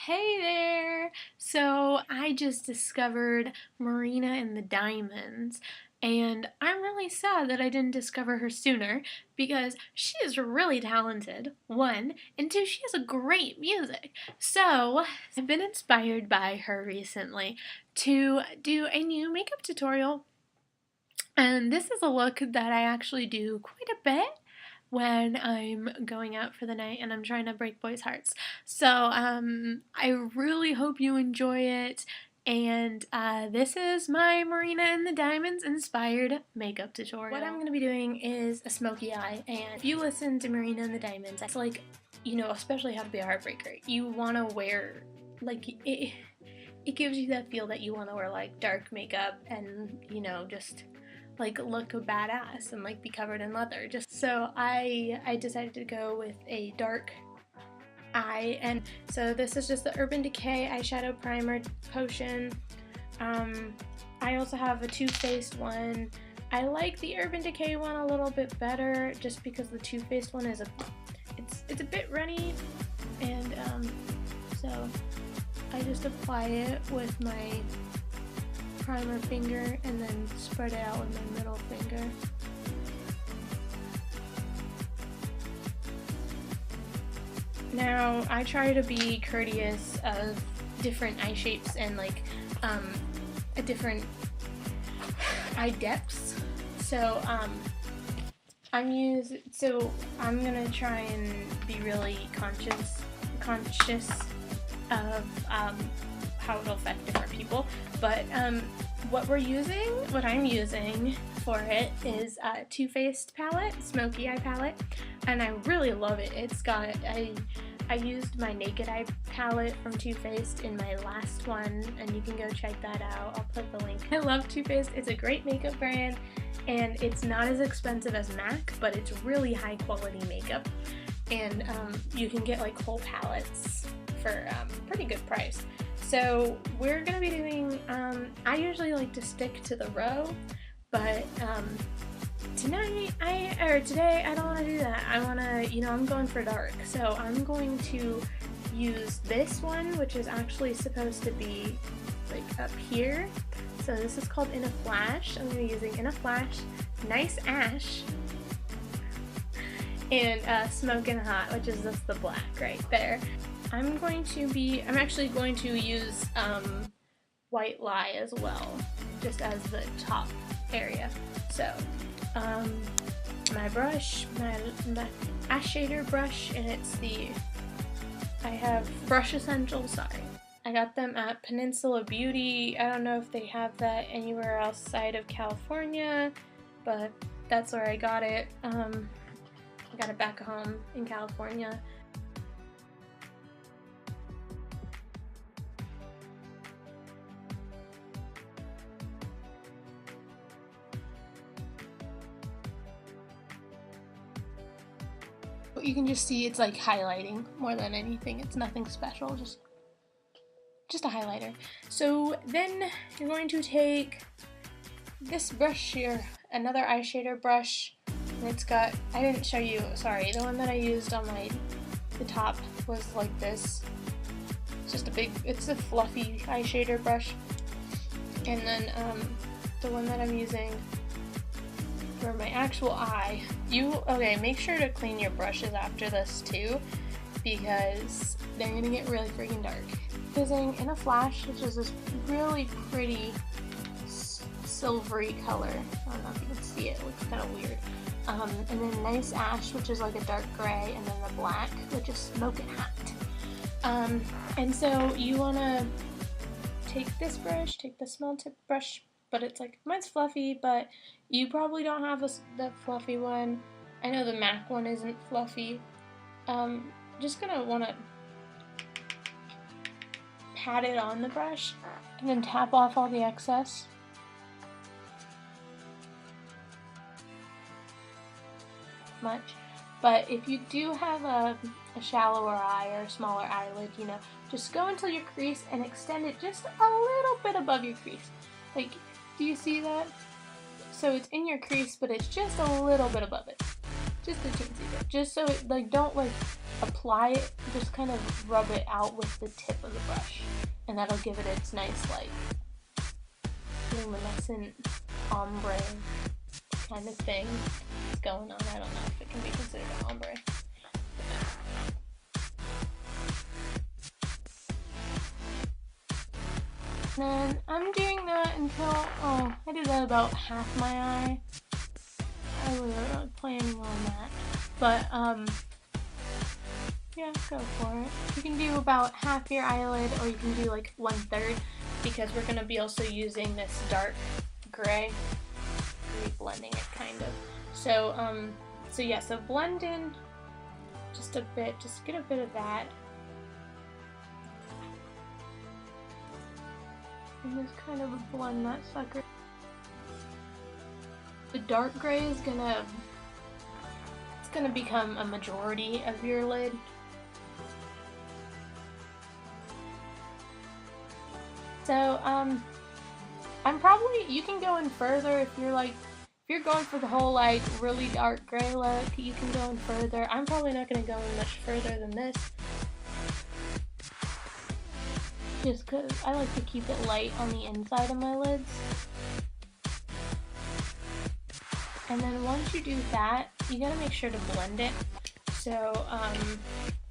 Hey there! So I just discovered Marina and the Diamonds, and I'm really sad that I didn't discover her sooner because she is really talented, one, and two, she has a great music. So I've been inspired by her recently to do a new makeup tutorial, and this is a look that I actually do quite a bit when I'm going out for the night and I'm trying to break boys' hearts. So I really hope you enjoy it. And this is my Marina and the Diamonds inspired makeup tutorial. What I'm going to be doing is a smoky eye. And if you listen to Marina and the Diamonds, it's like, you know, especially How to Be a Heartbreaker, you want to wear, like, it gives you that feel that you want to wear, like, dark makeup and, you know, just like look badass and like be covered in leather. Just so I decided to go with a dark eye, and so this is just the Urban Decay eyeshadow primer potion. I also have a Too Faced one. I like the Urban Decay one a little bit better just because the Too Faced one is it's a bit runny, and so I just apply it with my primer finger and then spread it out with my middle finger. Now I try to be courteous of different eye shapes and like a different eye depths. So I'm gonna try and be really conscious of how it'll affect different people, but what I'm using for it is a Too Faced palette, Smoky Eye palette, and I really love it. I used my Naked Eye palette from Too Faced in my last one, and you can go check that out. I'll put the link. I love Too Faced. It's a great makeup brand, and it's not as expensive as MAC, but it's really high quality makeup, and you can get like whole palettes for pretty good price. So we're going to be doing, I usually like to stick to the row, but today I don't want to do that. I want to, you know, I'm going for dark. So I'm going to use this one, which is actually supposed to be like up here. So this is called In a Flash. I'm going to be using In a Flash, Nice Ash, and Smokin' Hot, which is just the black right there. I'm actually going to use White Lie as well, just as the top area. So, my brush, my ash shader brush, and I have Brush Essentials, sorry. I got them at Peninsula Beauty. I don't know if they have that anywhere outside of California, but that's where I got it. I got it back home in California. But you can just see it's like highlighting more than anything. It's nothing special, just a highlighter. So then you're going to take this brush here, another eye shader brush, and it's got, I didn't show you, sorry, the one that I used on the top was like this. It's just it's a fluffy eye shader brush. And then the one that I'm using for my actual eye, make sure to clean your brushes after this too, because they're gonna get really freaking dark. Using In a Flash, which is this really pretty silvery color. I don't know if you can see it, it looks kind of weird. And then Nice Ash, which is like a dark gray, and then the black, which is Smokin' Hot. And so you wanna take this brush, take the small tip brush, but it's like, mine's fluffy, but you probably don't have the fluffy one. I know the MAC one isn't fluffy. Just gonna wanna pat it on the brush and then tap off all the excess. Much. But if you do have a shallower eye or a smaller eyelid, you know, just go until your crease and extend it just a little bit above your crease. Like, do you see that? So it's in your crease, but it's just a little bit above it. Just a teensy bit. Just so it, like, don't like apply it, just kind of rub it out with the tip of the brush, and that'll give it its nice like luminescent ombre kind of thing that's going on. I don't know if it can be considered an ombre. Then I'm doing that until, oh, I did that about half my eye. I wasn't really planning on that, but yeah, go for it. You can do about half your eyelid, or you can do like 1/3, because we're gonna be also using this dark gray, blending it kind of. So yeah, so blend in just a bit, just get a bit of that. And just kind of blend that sucker. The dark gray is gonna become a majority of your lid. So I'm probably, you can go in further if you're like, if you're going for the whole like really dark gray look, you can go in further. I'm probably not gonna go in much further than this, just because I like to keep it light on the inside of my lids. And then once you do that, you gotta make sure to blend it. So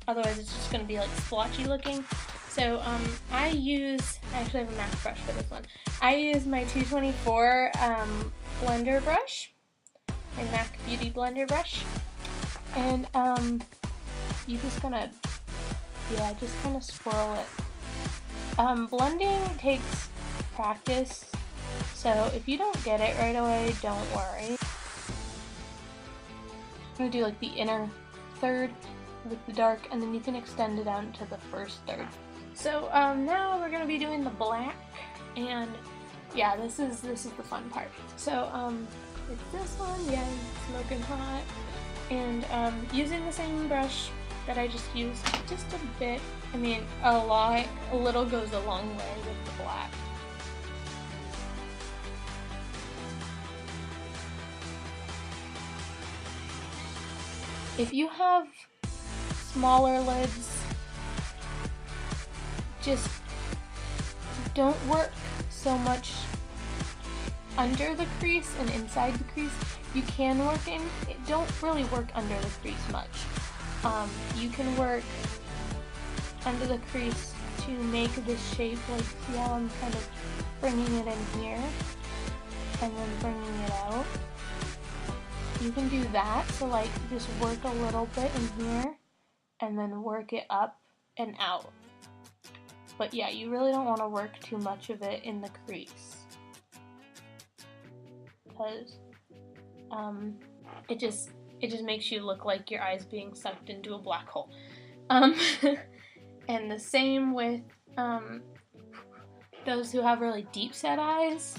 otherwise it's just gonna be like splotchy looking. So I actually have a MAC brush for this one. I use my 224 blender brush, my MAC Beauty blender brush, and you just gonna, yeah, just kind of swirl it. Blending takes practice, so if you don't get it right away, don't worry. I'm gonna do like the inner third with the dark, and then you can extend it out to the first third. So now we're gonna be doing the black, and yeah, this is the fun part. So it's this one, yeah, smoking hot, and using the same brush that I just used, just a bit. I mean, a little goes a long way with the black. If you have smaller lids, just don't work so much under the crease and inside the crease. You can work in, don't really work under the crease much. You can work under the crease to make this shape, like, see how I'm kind of bringing it in here and then bringing it out. You can do that, so like just work a little bit in here and then work it up and out. But yeah, you really don't want to work too much of it in the crease, because it just makes you look like your eye's being sucked into a black hole. And the same with those who have really deep set eyes.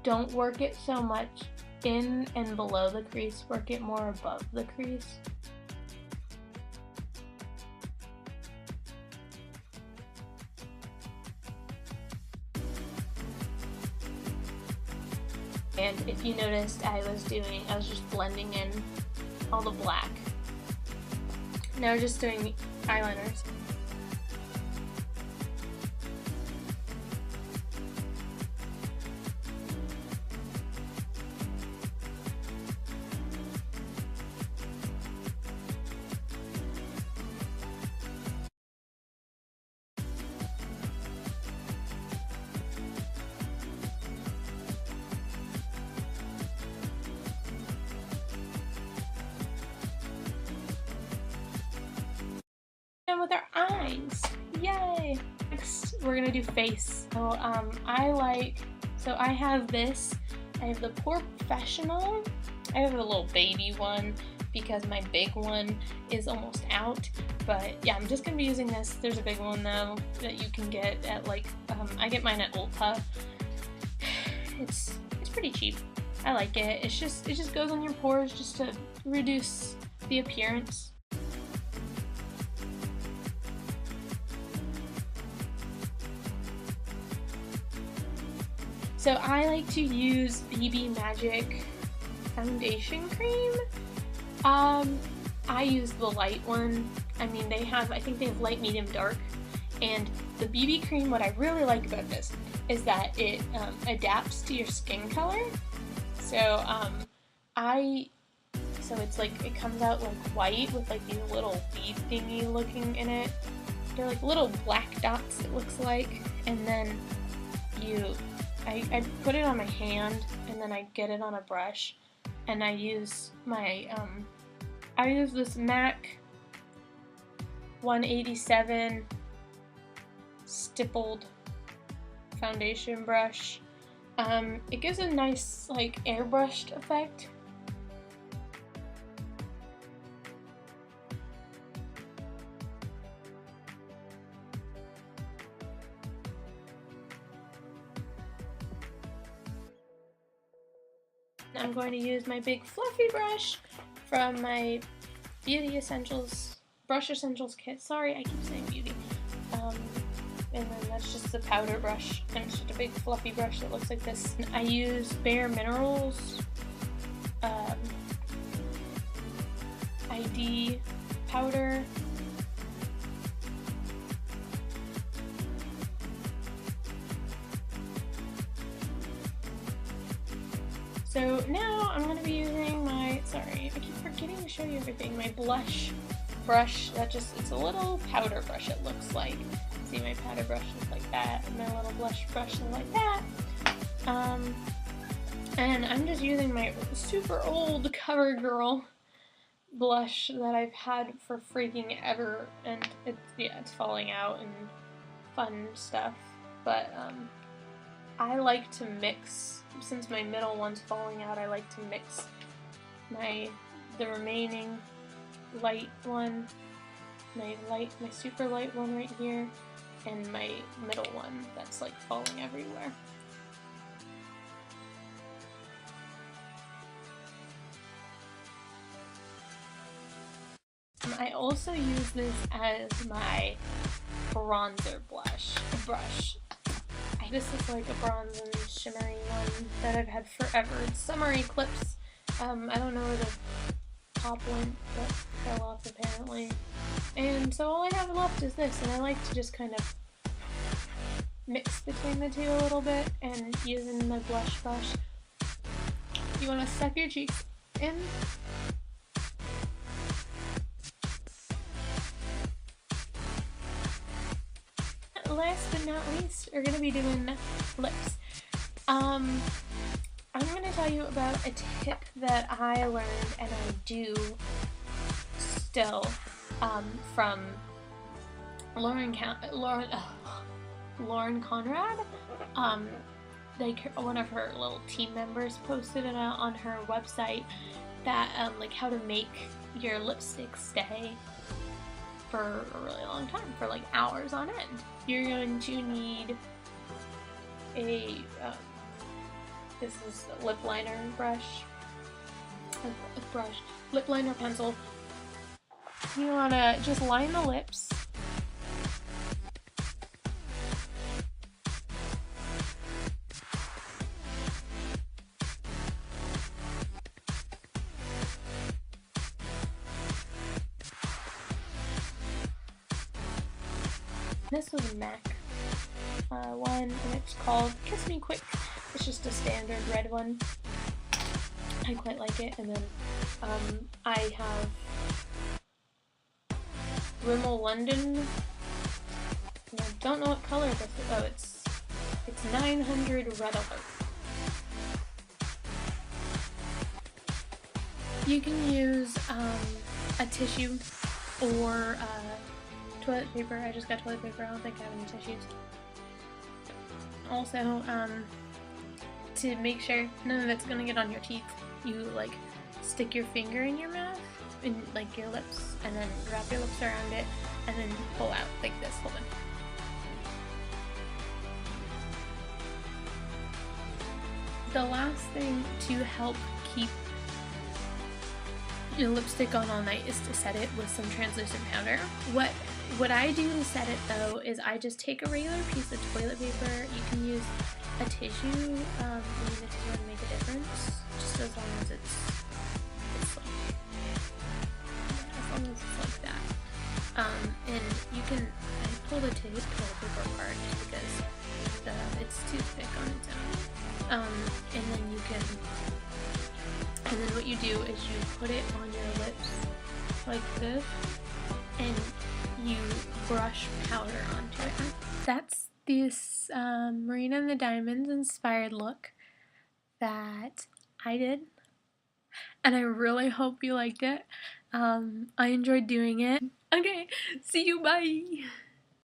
Don't work it so much in and below the crease, work it more above the crease. And if you noticed, I was just blending in all the black. Now we're just doing eyeliners. With our eyes, yay! Next, we're gonna do face. So I have this. I have the Pore Professional. I have a little baby one because my big one is almost out. But yeah, I'm just gonna be using this. There's a big one though that you can get at like I get mine at Ulta. It's pretty cheap. I like it. It just goes on your pores just to reduce the appearance. So I like to use BB Magic foundation cream. I use the light one. I mean, I think they have light, medium, dark. And the BB cream, what I really like about this is that it adapts to your skin color. So so it's like, it comes out like white with like these little bead thingy looking in it. They're like little black dots, it looks like. And then I put it on my hand, and then I get it on a brush, and I use my, I use this MAC 187 stippled foundation brush. It gives a nice, like, airbrushed effect. I'm going to use my big fluffy brush from my Beauty Essentials, Brush Essentials kit. Sorry, I keep saying beauty. And then that's just the powder brush, and it's just a big fluffy brush that looks like this. I use Bare Minerals ID powder. So now I'm going to be using my, sorry, I keep forgetting to show you everything, my blush brush. It's a little powder brush, it looks like. See, my powder brush is like that, and my little blush brush is like that. And I'm just using my super old CoverGirl blush that I've had for freaking ever, and it's falling out and fun stuff. But I like to mix, since my middle one's falling out, I like to mix the remaining light one, my super light one right here, and my middle one that's like falling everywhere. I also use this as my bronzer brush. This is like a bronze and shimmery one that I've had forever. It's Summer Eclipse. I don't know where the top went, but fell off apparently. And so all I have left is this, and I like to just kind of mix between the two a little bit, and using my blush brush. You want to suck your cheeks in. Last but not least, we're going to be doing lips. I'm going to tell you about a tip that I learned and I do still from Lauren Konrad. Like, one of her little team members posted it out on her website that like how to make your lipstick stay for a really long time, for like hours on end. You're going to need a this is a lip liner brush, lip liner pencil. You want to just line the lips. This was a MAC one, and it's called Kiss Me Quick. It's just a standard red one. I quite like it. And then I have Rimmel London. I don't know what color this is. Oh, it's 900 Red Alert. You can use a tissue or toilet paper. I just got toilet paper. I don't think I have any tissues. Also, to make sure none of it's gonna get on your teeth, you like stick your finger in your mouth, in like your lips, and then wrap your lips around it, and then pull out like this. Hold on. The last thing to help keep your lipstick on all night is to set it with some translucent powder. What I do to set it though is I just take a regular piece of toilet paper. You can use a tissue. I mean, the tissue would make a difference, just as long as it's like, pull the tape, pull the paper apart just because it's too thick on its own. And then what you do is you put it on your lips like this, and you brush powder onto it. That's this Marina and the Diamonds inspired look that I did, and I really hope you liked it. I enjoyed doing it. Okay, see you, bye!